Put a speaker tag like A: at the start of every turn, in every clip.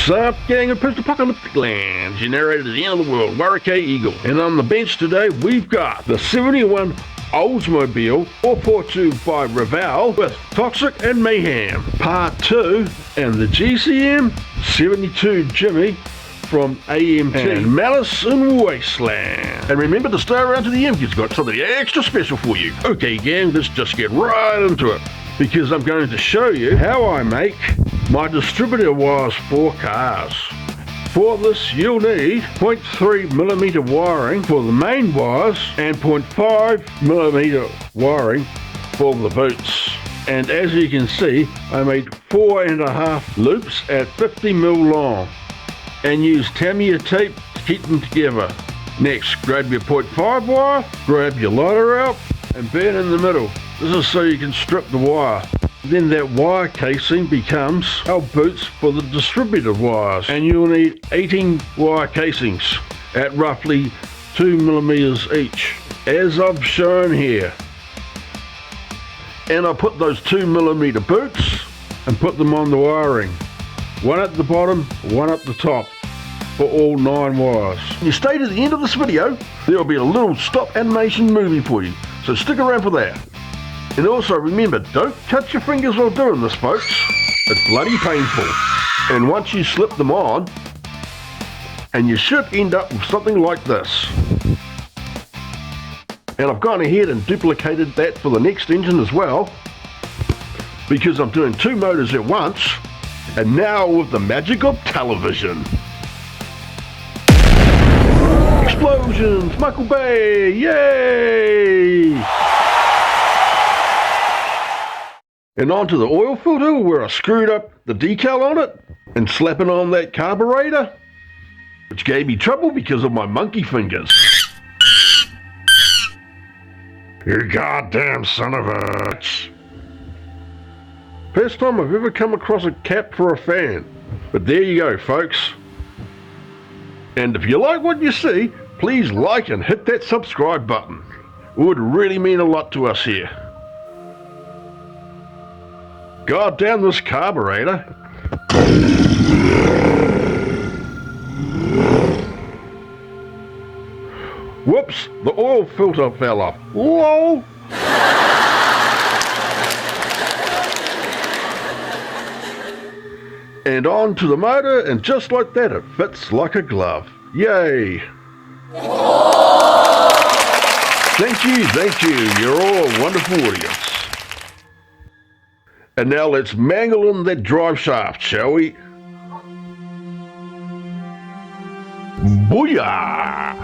A: What's up, gang of Post-apocalyptic lands? Your narrator at the end of the world, Warwick Eagle. And on the bench today, we've got the 71 Oldsmobile 442 Revell with Toxic and Mayhem Part 2, and the GMC 72 Jimmy from AMT, and Malice and Wasteland. And remember to stay around to the end, because it's got something extra special for you. Okay, gang, let's just get right into it, because I'm going to show you how I make my distributor wires for cars. For this, you'll need 0.3mm wiring for the main wires and 0.5mm wiring for the boots. And as you can see, I made 4.5 loops at 50mm long and use Tamiya tape to keep them together. Next, grab your 0.5 wire, grab your lighter out and burn in the middle. This is so you can strip the wire. Then that wire casing becomes our boots for the distributor wires, and you'll need 18 wire casings at roughly 2mm each, as I've shown here. And I put those 2mm boots and put them on the wiring. One at the bottom, one at the top, for all 9 wires. You stay to the end of this video, there will be a little stop animation movie for you, so stick around for that. And also remember, don't cut your fingers while doing this, folks. It's bloody painful. And once you slip them on, and you should end up with something like this. And I've gone ahead and duplicated that for the next engine as well, because I'm doing 2 motors at once, and now with the magic of television. Explosions! Michael Bay! Yay! And onto the oil filter, where I screwed up the decal on it and slapping on that carburetor, which gave me trouble because of my monkey fingers. You goddamn son of a bitch. First time I've ever come across a cap for a fan. But there you go, folks. And if you like what you see, please like and hit that subscribe button. It would really mean a lot to us here. God damn this carburetor. Whoops, the oil filter fell off. Whoa! And on to the motor, and just like that, it fits like a glove. Yay! Thank you, you're all a wonderful audience. And now let's mangle in that drive shaft, shall we? Booyah!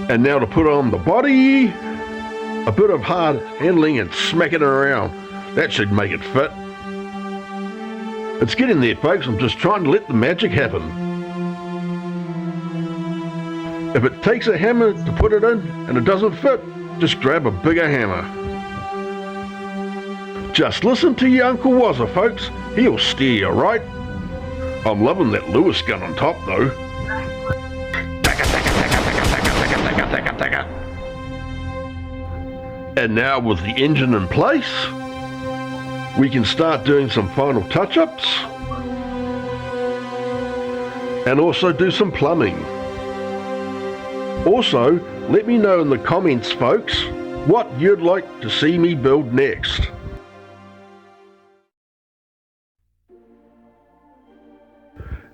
A: And now to put on the body, a bit of hard handling and smacking it around. That should make it fit. It's getting there, folks. I'm just trying to let the magic happen. If it takes a hammer to put it in and it doesn't fit, just grab a bigger hammer. Just listen to your Uncle Wazza, folks. He'll steer you right. I'm loving that Lewis gun on top, though. And now with the engine in place, we can start doing some final touch-ups and also do some plumbing. Also, let me know in the comments, folks, what you'd like to see me build next.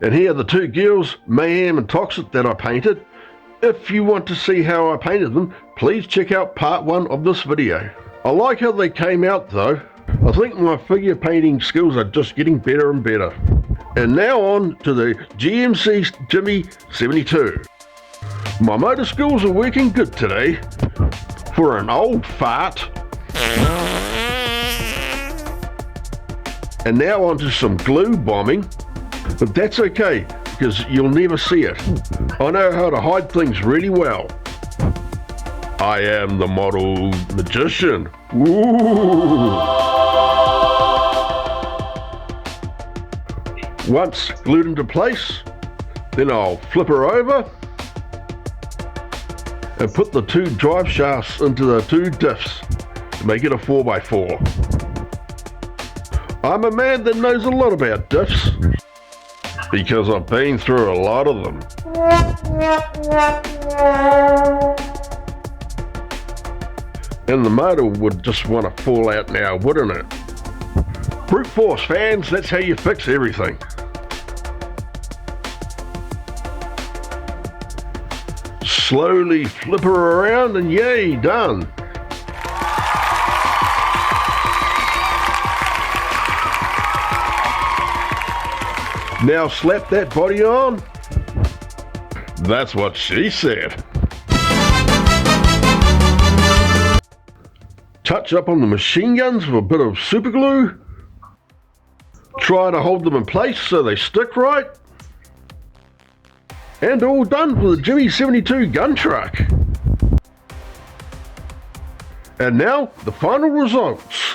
A: And here are the 2 girls, Mayhem and Toxic, that I painted. If you want to see how I painted them, please check out part 1 of this video. I like how they came out though. I think my figure painting skills are just getting better and better. And now on to the GMC Jimmy 72. My motor skills are working good today for an old fart. And now on to some glue bombing. But that's okay, because you'll never see it. I know how to hide things really well. I am the model magician. Ooh. Once glued into place, then I'll flip her over and put the 2 drive shafts into the 2 diffs to make it a 4x4. I'm a man that knows a lot about diffs. because I've been through a lot of them. And the motor would just want to fall out now, wouldn't it? Brute force, fans, that's how you fix everything. Slowly flip her around and yay, done. Now slap that body on. That's what she said. Touch up on the machine guns with a bit of super glue. Try to hold them in place so they stick right. And all done for the Jimmy 72 gun truck. And now the final results.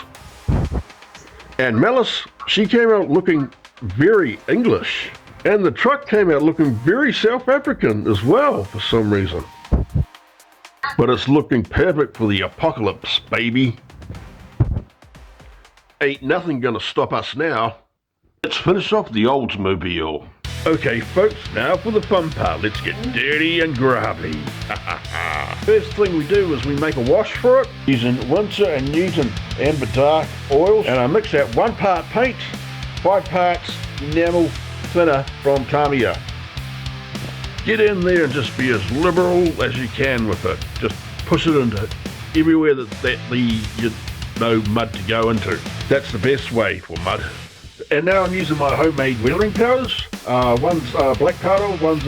A: And Malice, she came out looking very English. And the truck came out looking very South African as well for some reason. But it's looking perfect for the apocalypse, baby. Ain't nothing gonna stop us now. Let's finish off the Oldsmobile. Okay folks, now for the fun part. Let's get dirty and grubby. First thing we do is we make a wash for it using Windsor and Newton Amber Dark oils. And I mix out 1 part paint, 5 parts enamel thinner from Tamiya. Get in there and just be as liberal as you can with it. Just push it into everywhere that mud to go into. That's the best way for mud. And now I'm using my homemade weathering powders. One's black powder, one's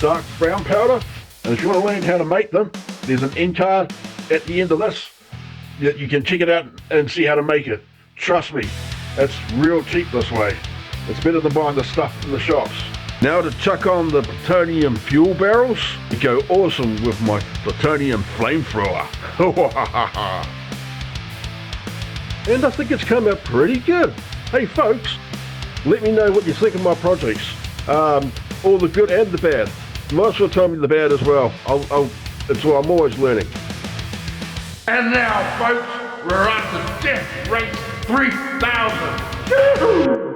A: dark brown powder. And if you want to learn how to make them, there's an end card at the end of this. You can check it out and see how to make it. Trust me, it's real cheap this way. It's better than buying the stuff in the shops. Now to chuck on the plutonium fuel barrels to go awesome with my plutonium flamethrower. And I think it's come out pretty good. Hey folks, let me know what you think of my projects. All the good and the bad. You might as well tell me the bad as well. I'm always learning.
B: And now folks, we're on to Death Race 3000.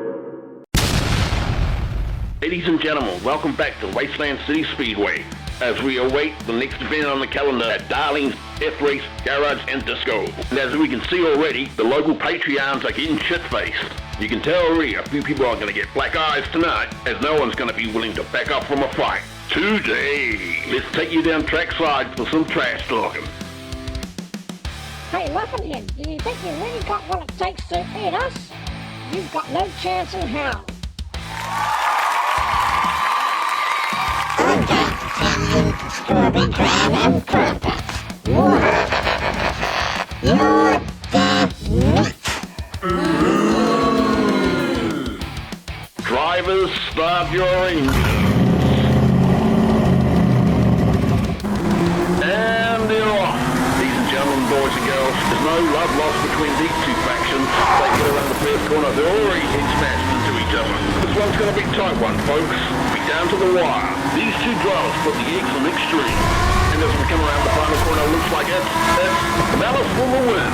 C: Ladies and gentlemen, welcome back to Wasteland City Speedway as we await the next event on the calendar at Darling's Death Race Garage and Disco. And as we can see already, the local Patreons are getting shit-faced. You can tell already a few people are going to get black eyes tonight as no one's going to be willing to back up from a fight. Today, let's take you down trackside for some trash talking.
D: Hey, Muffin, do you think you really got what it takes to beat us? You've got no chance in hell. Strawberry crab and crumpets. You're the
C: Drivers, start your engines. And they're off. Ladies and gentlemen, boys and girls, there's no love lost between these two factions. They get around the first corner, they're already head smashed into each other. This one's going to be a tight one, folks. Be down to the wire. These two drivers put the eggs on extreme. And as we come around the final corner, it looks like it's Malice for the win.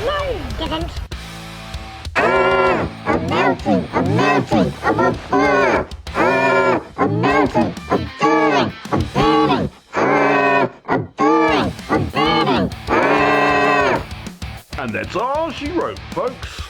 D: No, you didn't. I'm melting, I'm melting, I'm on fire. I'm melting, I'm burning, I'm burning. I'm burning, I'm burning.
A: And that's all she wrote, folks.